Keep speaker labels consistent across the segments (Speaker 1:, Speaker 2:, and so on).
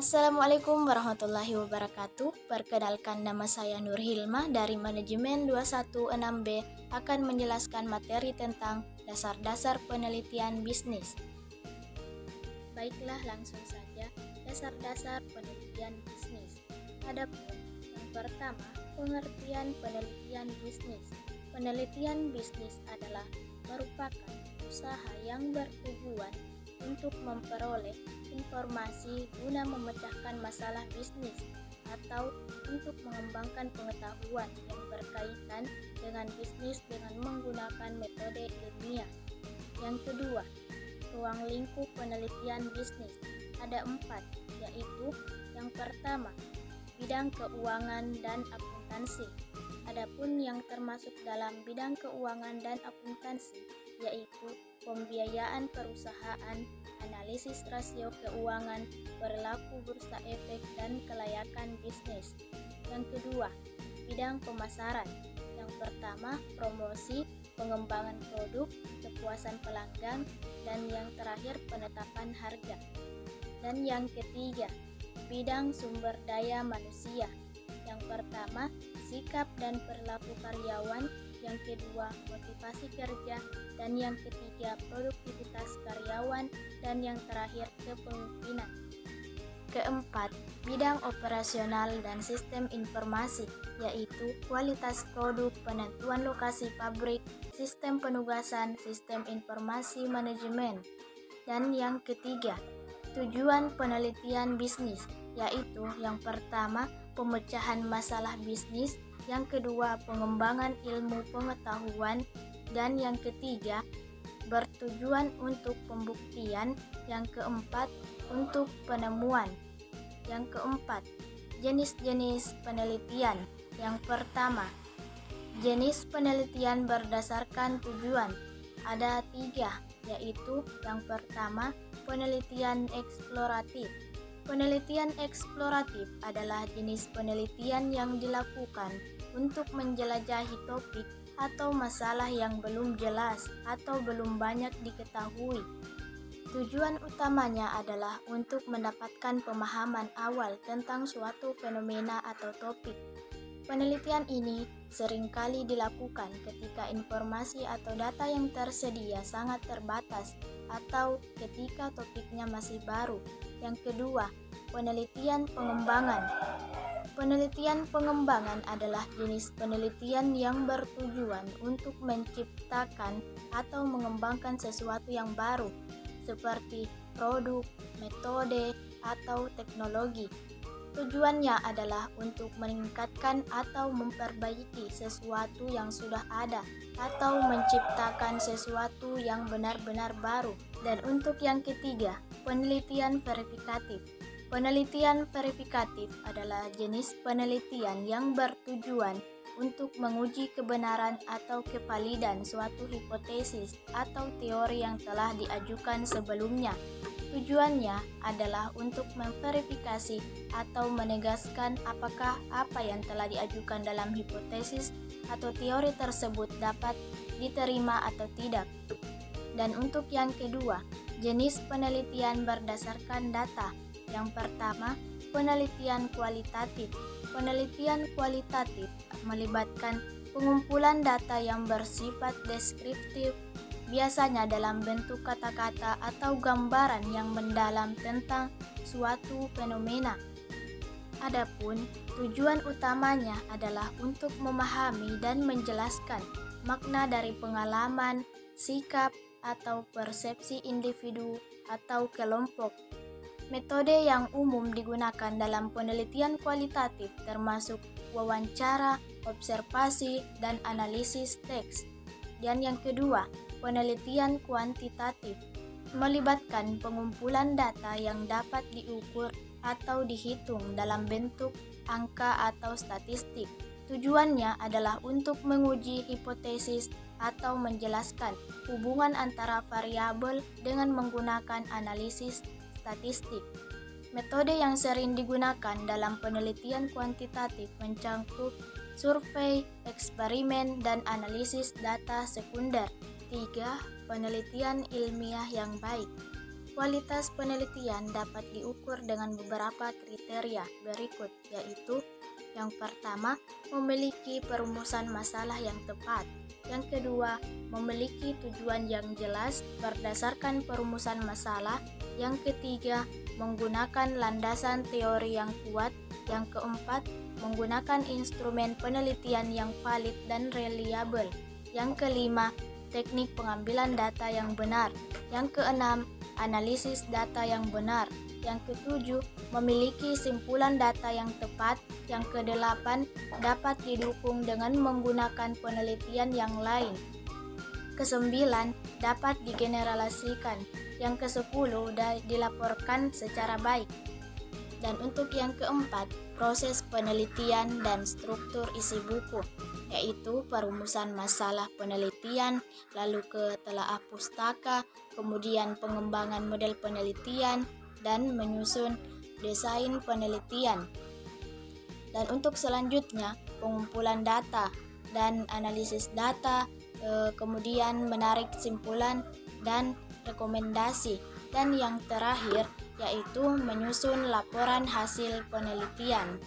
Speaker 1: Assalamualaikum warahmatullahi wabarakatuh. Perkenalkan, nama saya Nur Hilma dari Manajemen 216B akan menjelaskan materi tentang dasar-dasar penelitian bisnis. Baiklah, langsung saja. Dasar-dasar penelitian bisnis. Adapun yang pertama, pengertian penelitian bisnis. Penelitian bisnis adalah merupakan usaha yang bertujuan untuk memperoleh informasi guna memecahkan masalah bisnis atau untuk mengembangkan pengetahuan yang berkaitan dengan bisnis dengan menggunakan metode ilmiah. Yang kedua, ruang lingkup penelitian bisnis. Ada 4, yaitu yang pertama, bidang keuangan dan akuntansi. Adapun yang termasuk dalam bidang keuangan dan akuntansi yaitu pembiayaan perusahaan, analisis rasio keuangan, perilaku bursa efek, dan kelayakan bisnis. Yang kedua, bidang pemasaran. Yang pertama, promosi, pengembangan produk, kepuasan pelanggan, dan yang terakhir penetapan harga. Dan yang ketiga, bidang sumber daya manusia. Yang pertama, sikap dan perilaku karyawan. Yang kedua, motivasi kerja, dan yang ketiga, produktivitas karyawan, dan yang terakhir, kepemimpinan. Keempat, bidang operasional dan sistem informasi, yaitu kualitas produk, penentuan lokasi pabrik, sistem penugasan, sistem informasi manajemen. Dan yang ketiga, tujuan penelitian bisnis, yaitu yang pertama, pemecahan masalah bisnis, yang kedua, pengembangan ilmu pengetahuan, dan yang ketiga, bertujuan untuk pembuktian, yang keempat, untuk penemuan. Yang keempat, jenis-jenis penelitian. Yang pertama, jenis penelitian berdasarkan tujuan. Ada 3, yaitu yang pertama, penelitian eksploratif. Penelitian eksploratif adalah jenis penelitian yang dilakukan untuk menjelajahi topik atau masalah yang belum jelas atau belum banyak diketahui. Tujuan utamanya adalah untuk mendapatkan pemahaman awal tentang suatu fenomena atau topik. Penelitian ini seringkali dilakukan ketika informasi atau data yang tersedia sangat terbatas atau ketika topiknya masih baru. Yang kedua, penelitian pengembangan. Penelitian pengembangan adalah jenis penelitian yang bertujuan untuk menciptakan atau mengembangkan sesuatu yang baru, seperti produk, metode, atau teknologi. Tujuannya adalah untuk meningkatkan atau memperbaiki sesuatu yang sudah ada atau menciptakan sesuatu yang benar-benar baru. Dan untuk yang ketiga, penelitian verifikatif. Penelitian verifikatif adalah jenis penelitian yang bertujuan untuk menguji kebenaran atau kevalidan suatu hipotesis atau teori yang telah diajukan sebelumnya. Tujuannya adalah untuk memverifikasi atau menegaskan apakah apa yang telah diajukan dalam hipotesis atau teori tersebut dapat diterima atau tidak. Dan untuk yang kedua, jenis penelitian berdasarkan data. Yang pertama, penelitian kualitatif. Penelitian kualitatif melibatkan pengumpulan data yang bersifat deskriptif, biasanya dalam bentuk kata-kata atau gambaran yang mendalam tentang suatu fenomena. Adapun tujuan utamanya adalah untuk memahami dan menjelaskan makna dari pengalaman, sikap, atau persepsi individu atau kelompok. Metode yang umum digunakan dalam penelitian kualitatif termasuk wawancara, observasi, dan analisis teks. Dan yang kedua, penelitian kuantitatif melibatkan pengumpulan data yang dapat diukur atau dihitung dalam bentuk angka atau statistik. Tujuannya adalah untuk menguji hipotesis atau menjelaskan hubungan antara variabel dengan menggunakan analisis statistik. Metode yang sering digunakan dalam penelitian kuantitatif mencakup survei, eksperimen, dan analisis data sekunder. 3. Penelitian ilmiah yang baik. Kualitas penelitian dapat diukur dengan beberapa kriteria berikut, yaitu yang pertama, memiliki perumusan masalah yang tepat. Yang kedua, memiliki tujuan yang jelas berdasarkan perumusan masalah. Yang ketiga, menggunakan landasan teori yang kuat. Yang keempat, menggunakan instrumen penelitian yang valid dan reliable. Yang kelima, teknik pengambilan data yang benar. Yang keenam, analisis data yang benar. Yang ketujuh, memiliki simpulan data yang tepat. Yang kedelapan, dapat didukung dengan menggunakan penelitian yang lain. Kesembilan, dapat digeneralisasikan. Yang kesepuluh, dilaporkan secara baik. Dan untuk yang keempat, proses penelitian dan struktur isi buku, yaitu perumusan masalah penelitian, lalu ke telaah pustaka, kemudian pengembangan model penelitian, dan menyusun desain penelitian. Dan untuk selanjutnya, pengumpulan data dan analisis data, kemudian menarik kesimpulan dan rekomendasi. Dan yang terakhir, yaitu menyusun laporan hasil penelitian.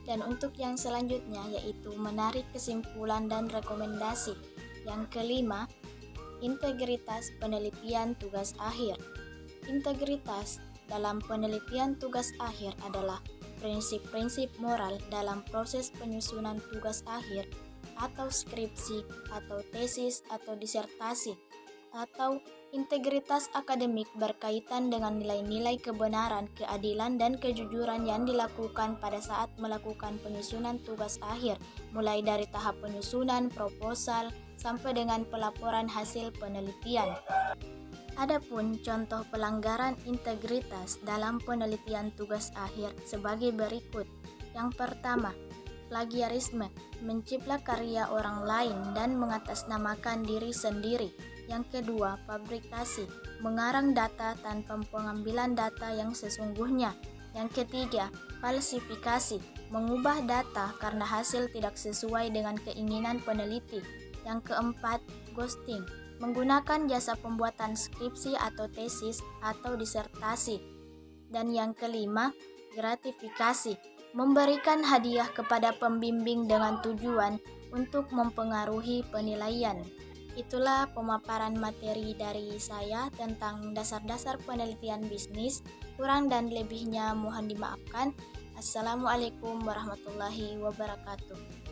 Speaker 1: Dan untuk yang selanjutnya, yaitu menarik kesimpulan dan rekomendasi. Yang kelima, integritas penelitian tugas akhir. Integritas dalam penelitian tugas akhir adalah prinsip-prinsip moral dalam proses penyusunan tugas akhir atau skripsi atau tesis atau disertasi, atau integritas akademik berkaitan dengan nilai-nilai kebenaran, keadilan, dan kejujuran yang dilakukan pada saat melakukan penyusunan tugas akhir, mulai dari tahap penyusunan, proposal, sampai dengan pelaporan hasil penelitian. Adapun contoh pelanggaran integritas dalam penelitian tugas akhir sebagai berikut. Yang pertama, plagiarisme, menciplak karya orang lain dan mengatasnamakan diri sendiri. Yang kedua, fabrikasi, mengarang data tanpa pengambilan data yang sesungguhnya. Yang ketiga, falsifikasi, mengubah data karena hasil tidak sesuai dengan keinginan peneliti. Yang keempat, ghosting, menggunakan jasa pembuatan skripsi atau tesis atau disertasi. Dan yang kelima, gratifikasi, memberikan hadiah kepada pembimbing dengan tujuan untuk mempengaruhi penilaian. Itulah pemaparan materi dari saya tentang dasar-dasar penelitian bisnis. Kurang dan lebihnya mohon dimaafkan. Assalamualaikum warahmatullahi wabarakatuh.